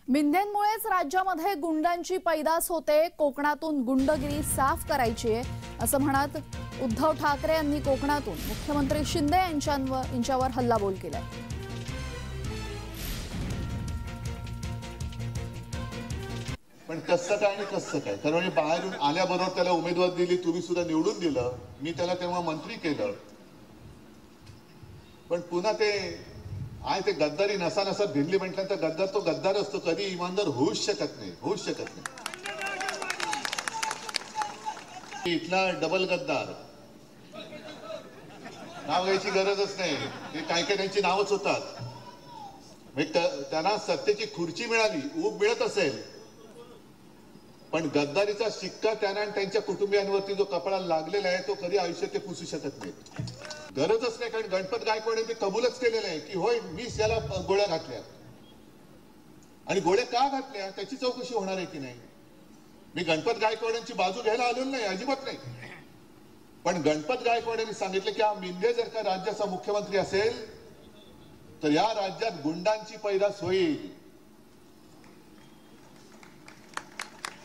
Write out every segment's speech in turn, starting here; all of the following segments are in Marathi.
मिंदेंमुळेच राज्यामध्ये गुंडांची पैदास होते। कोकणातून गुंडगिरी साफ करायची आहे असं म्हणत उद्धव ठाकरे यांनी कोकणातून मुख्यमंत्री शिंदे यांच्यावर हल्लाबोल केलाय। पण कसं काय आणि कसं काय, कारण बाहेरून आल्याबरोबर त्याला उमेदवार दिली, तुम्ही सुद्धा निवडून दिलं, मी त्याला तेव्हा मंत्री केलं, पण पुन्हा ते आहे ते गद्दारी नसा नसा भिडली म्हटल्यानंतर गद्दार तो गद्दार असतो, कधी इमानदार होऊच शकत नाही। इथला डबल गद्दार नाव घ्यायची गरजच नाही, हे काय काय त्यांची नावच होतात। त्यांना सत्तेची खुर्ची मिळाली, ऊब मिळत असेल, पण गद्दारीचा शिक्का त्यांना आणि त्यांच्या कुटुंबियांवरती जो कपाळाला लागलेला आहे तो कधी आयुष्यात ते पुसू शकत नाही। गरजच नाही, कारण गणपत गायकवाड यांनी कबूलच केलेलं आहे की होय मीच याला गोळ्या घातल्या, आणि गोळ्या का घातल्या त्याची चौकशी होणार आहे की नाही। मी गणपत गायकवाडांची बाजू घ्यायला आलेलो नाही, अजिबात नाही, पण गणपत गायकवाड यांनी सांगितलं की हा मिंदे जर का राज्याचा मुख्यमंत्री असेल तर या राज्यात गुंडांची पैदास होईल,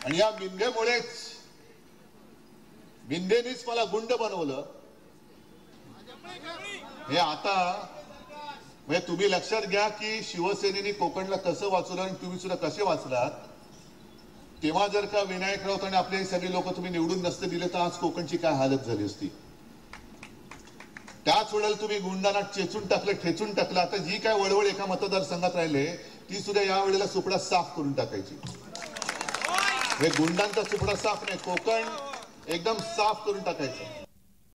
आणि या मिंदेनीच मला गुंड बनवलं। हे आता म्हणजे तुम्ही लक्षात घ्या की शिवसेनेने कोकणला कसं वाचवलं आणि तुम्ही सुद्धा कसे वाचलात। तेव्हा जर का विनायक राऊत आणि आपले सगळे लोक तुम्ही निवडून नसते दिले तर आज कोकणची काय हालत झाली असती। त्याच वेळेला तुम्ही गुंडांना चेचून टाकलं, ठेचून टाकलं। आता जी काय वळवळ एका मतदारसंघात राहिले ती सुद्धा या वेळेला सुपडा साफ करून टाकायची। हे गुंडांचा सुपडा साफ नाही, कोकण एकदम साफ करून टाकायचं।